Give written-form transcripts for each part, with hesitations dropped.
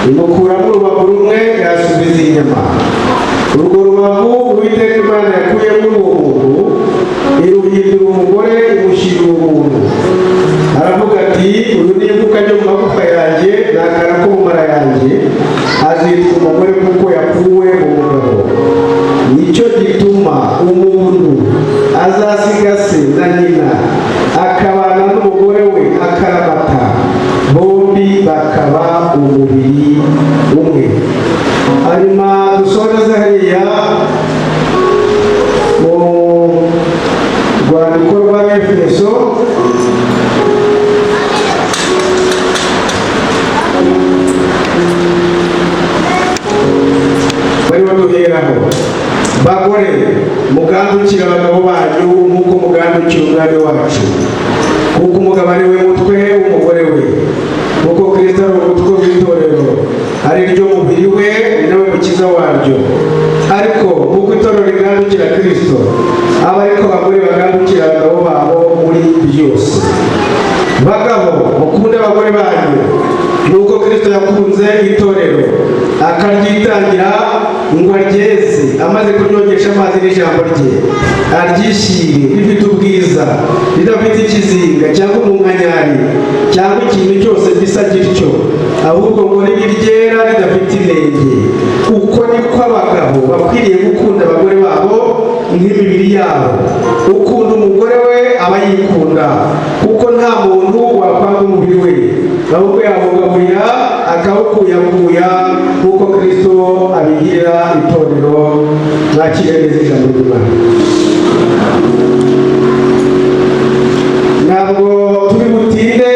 imukuramo urubavu rumwe yasubiza inyama. Urwo rubavu Uwiteka Imana yakuye muri uwo muntu iruhindura umugore imushyira ubuntu. Aravuga ati uyu ni ivuka ryo mu magufa yanjye n'akara ko mu mara yanjye, azitwa umugore kuko yakuwe mu mugabo. Nicyo gituma umuntu azasiga se na nyina akabana n'umugore we akaramata, bombi bakaba umubiri umwe. Hanyuma dusoreze hariya mu rwandiko rw'Abefeso bariho duheraho. Bagore, mugandukire abagabo banyu nk'uko mugandukira umwami wacu, kuko umugabo ari we mutwe w'umugore we, kuko Kristo ari umutwe w'itorero, ari ryo mubiri we, ni nawe mukiza waryo. Ariko nk'uko itorero rigandukira Kristo, aba ariko abagore bagandukira abagabo babo muri byose. Bagabo, mukunde abagore banyu nuko Kristo yakunze itorero akaryitangira ngo aryeze, amaze kuryongesha amazi n'ijambo rye, aryishyire rifite ubwiza, ridafite ikizinga cyangwa umunkanyari cyangwa ikintu cyose gisa gityo, ahubwo ngo ribe ryera ridafite inenge. Uko niko abagabo bakwiriye gukunda abagore babo nk'imibiri yabo. Ukunda umugore we aba yikunda, kuko nta muntu wakwanga umubiri we, ahubwo yawugaburira akawukuyakuya nk'uko Kristo abigirira itorero. Mwakire neza ijambo ry'Imana. Ntabwo turi butinde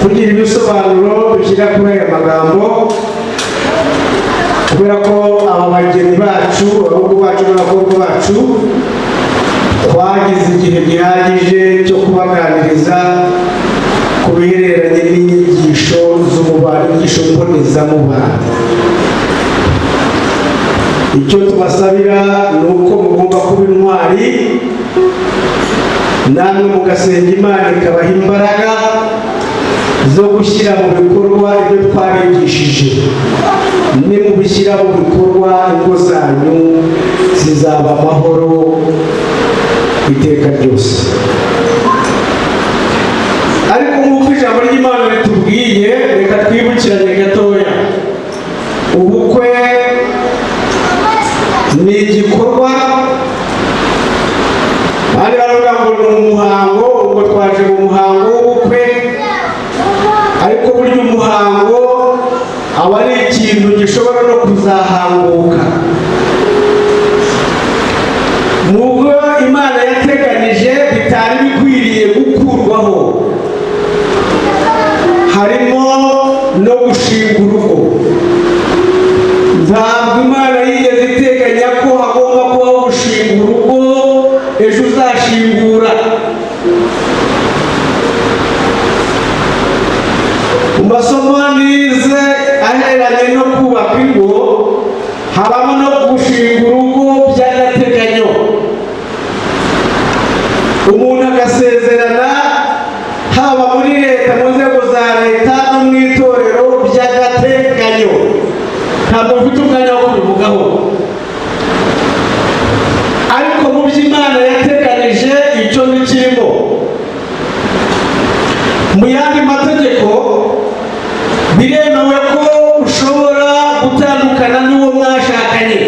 kugira ibisobanuro dushyira kuri aya magambo, kubera ko aba bageni bacu, abahungu bacu n'abakobwa bacu, twagize igihe gihagije cyo kubaganiriza ku bihereranye n'inyigisho z'umubano, inyigisho mbonezamubano. Icyo tubasabira ni uko mugomba kuba intwari, namwe mugasenga Imana ikabaha imbaraga zo gushyira mu bikorwa ibyo twabigishije. Nimubishyira mu bikorwa, ingo zanyu zizaba amahoro iteka ryose. Ariko nk'uko ijambo ry'Imana ritubwiye, reka twibukiranye gatoya. Ubukwe ni igikorwa, kandi baravuga ngo ni umuhango, ubwo twaje mu muhango w'ubukwe. Ariko burya umuhango aba ari ikintu gishobora no kuzahanguka. Nubwo Imana yateganije bitari bikwiriye gukurwaho, harimo no gushinga urugo. Ntabwo Imana yigeze iteganya ko hagomba kubaho gushinga urugo ejo uzashingura. Mu masomo nize ahereranye no kubaka ingo, habamo no gushinga urugo by'agateganyo. Umuntu agasezerana haba muri leta, mu nzego za leta no mu itorero by'agateganyo. Ntabwo mfite umwanya wo kubivugaho, ariko mu by'Imana yateganije icyo nikirimo. Mu yandi mategeko biremewe ko ushobora gutandukana n'uwo mwashakanye,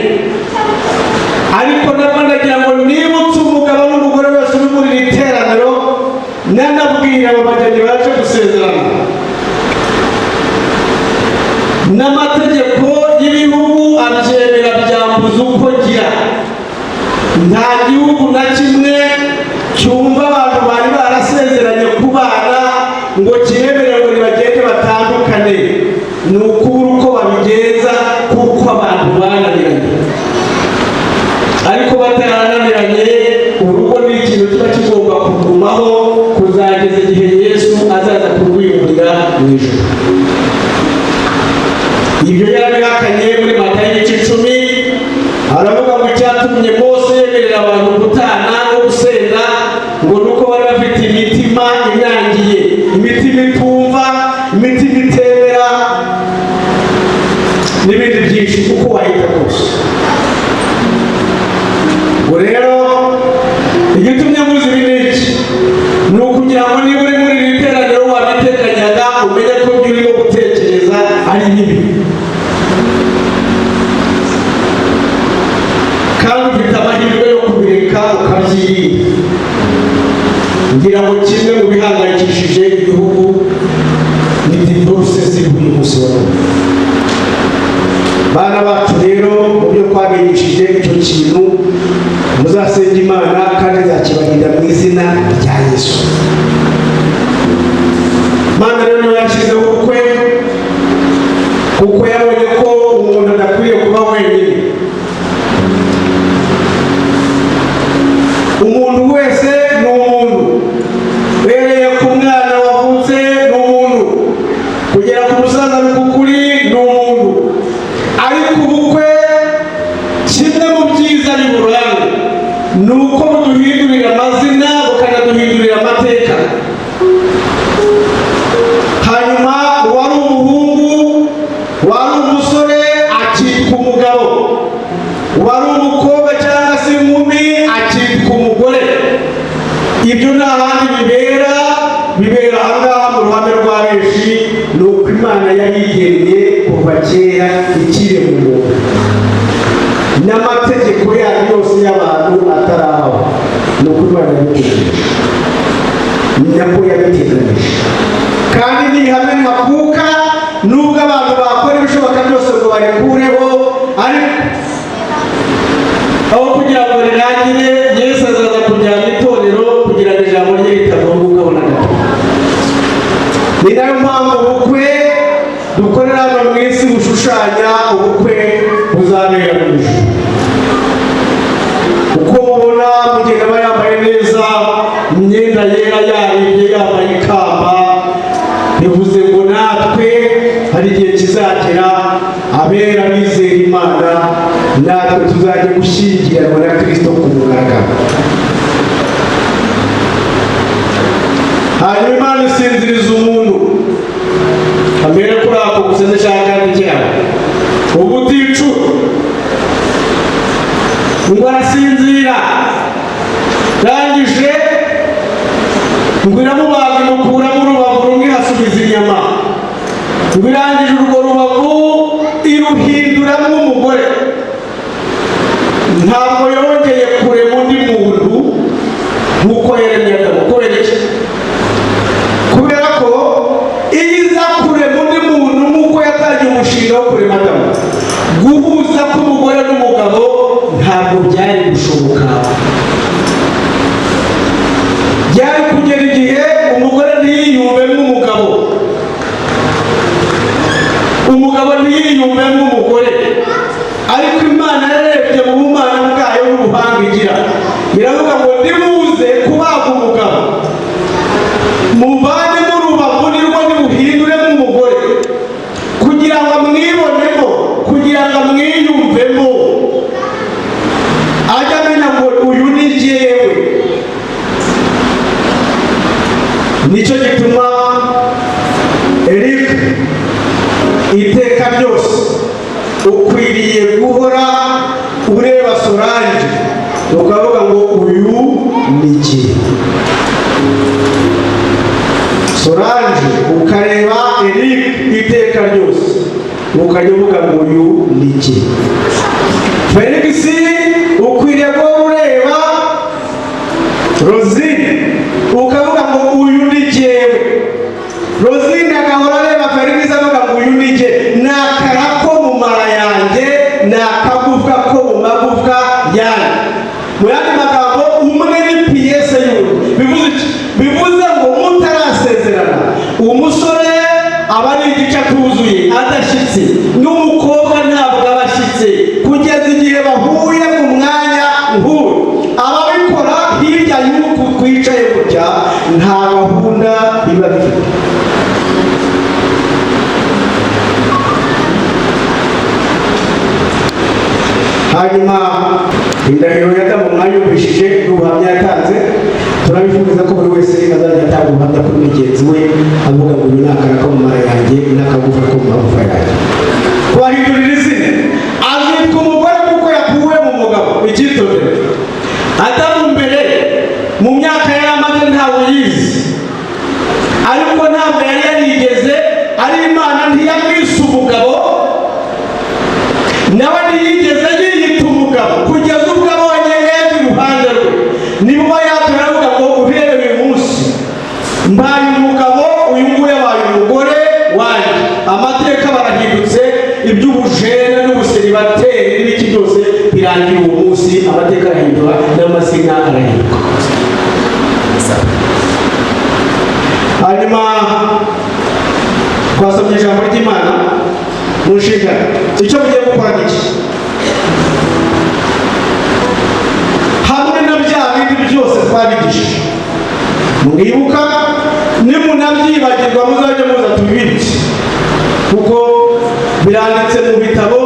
ariko nabwo ndagira ngo nibutse umugabo n'umugore wese uri muri iri teraniro, nanabwira abo bageni baje gusezerana, n'amategeko y'ibihugu abyemera byambuza uko gira. Nta gihugu na kimwe cyumva abantu bari barasezeranye kubana ngo kiremerere ngo bagende batandukane. Ni ukubura uko babigenza, kuko abantu bananiranye. Ariko batarananiranye, urugo ni ikintu kiba kigomba kugumaho kuzageza igihe Yesu azaza kurwimurira mu ijuru. Ibyo yarabihakanye muri Matayo igice 10, aravuga ngo icyatumye Mose yemerera abantu gutana no gusenda ngo nuko bari bafite imitima inangiye, imitima itumva, imitima itemera, munsi wa none. Bana bacu rero mu byo twabigishije icyo kintu muzasenga Imana kandi izakibarinda mu izina rya Yesu. Mana rero yashyizeho ubukwe kuko yabonye ko umuntu adakwiye kuba wenyine. Umuntu wese ni umuntu, uhereye ku mwana wavutse ni umuntu, kugera ku musaza n'ukuri ni umuntu. Ariko ubukwe kimwe mu byiza biburanga ni uko buduhindurira amazina bukanaduhindurira amateka. Hanyuma uwari umuhungu, wari umusore akitwa umugabo, wari umukobwa cyangwa se inkumi akitwa umugore. Ibyo nta handi bibera ahangaha mu ruhame rwa benshi. Ni uko Imana yabigeneye kuva kera ikiri mu muntu, n'amategeko yayo yose y'abantu atarahawe. Ni uko Imana yabiteganyije, ni nako yabiteganyije. Kandi ni ihame ntakuka, nubwo abantu bakora ibishoboka byose ngo barikureho, ariko aho kugira ngo rirangire, Yesu azaza kujyana itorero kugira ngo ijambo rye ritagomba ukabona gato. Ni nayo mpamvu ubukwe dukorera hano mu isi bushushanya ubukwe buzabera mu ijuru. Uko mubona mugenda aba yambaye neza imyenda yera, yaribye, yambaye ikamba, bivuze ngo natwe hari igihe kizagera abera bizera Imana natwe tuzajya gushyingiranwa na Kristo ku mugaragaro. Hanyuma Imana isinziriza umuntu, amere kuri ako gusa ndashaka n'icyaha ubuticura ngo arasinzira, rangije ngo iramubaga imukuramo urubavu rumwe hasubiza inyama, ngo irangije urwo rubavu iruhinduramo umugore. Ntabwo yongeye kurema undi muntu nk'uko yaremye Adamu. Kubera iki? Kubera ko iyo iza kurema undi muntu nk'uko yatangiye umushinga wo kurema Adamu, guhuza k'umugore n'umugabo ntabwo byari gushoboka. Byari kugera igihe umugore ntiyiyumvemo umugabo, umugabo ntiyiyumvemo umugore. Ariko Imana yarebye mu bumana bwayo n'ubuhanga igira, iravuga ngo nimuze kubaga umugabo, muvanemo urubavu nirwo nimuhinduremo umugore, kugira ngo amwibonemo, kugira ngo amwiyumvemo, ajya amenya ngo uyu ni jyewe. Nicyo gituma Eric iteka ryose ukwiriye guhora ureba Solange ukavuga ngo uyu ni jye. Solange ukareba Eric iteka ryose ukajya uvuga ngo uyu ni jye. Felix ukwiriye guhora ureba Rosine ukavuga ngo uyu ni jyewe. Rosine agahora areba Felix avuga ngo uyu ni jye. Ni akara ko mu mara yanjye, ni akagufwa ko mu magufwa yanjye. Mu yandi magambo, umwe ni piyese y'undi. Bivuze iki? Bivuze ngo mutarasezerana umusore aba ari igice atuzuye adashyitse, n'umukobwa ntabwo aba ashyitse kugeza igihe bahuye mu mwanya nk'uyu. Ababikora hirya y'uku twicaye gutya nta gahunda biba bifite. Hanyuma indahiro y'Adamu mwayumvishije n'ubuhamya yatanze, turabifuriza ko buri wese azajya atanga ubuhamya kuri mugenzi we avuga ngo uyu ni akara ko mu mara yanjye, n'akagufa ko mu magufa yanjye. Kubahindurira izina, azitwa umugore kuko yakuwe mu mugabo. Icyitondere, Adamu mbere mu myaka yari amaze ntawe yize, ariko ntabwo yari yarigeze ari Imana ntiyamwise umugabo, nawe ntiyigeze yiyita umugabo kugeza ubwo abonye Eva iruhande rwe. Nibwo yatura avuga ngo uhereye uyu munsi mbaye umugabo, uyu nguyu yabaye umugore wanjye. Amateka iby'ubujene n'ubuseribateri n'ibiki byose birangira uwo munsi, amateka arahindura n'amazina arahinduka. Hanyuma twasomye ijambo ry'Imana mu nshingano. Icyo mugiye gukora ni iki? Hamwe na bya bindi byose twabigishije, mwibuka nimunabyibagirwa muzajya muza tubibitse, kuko biranditse mu bitabo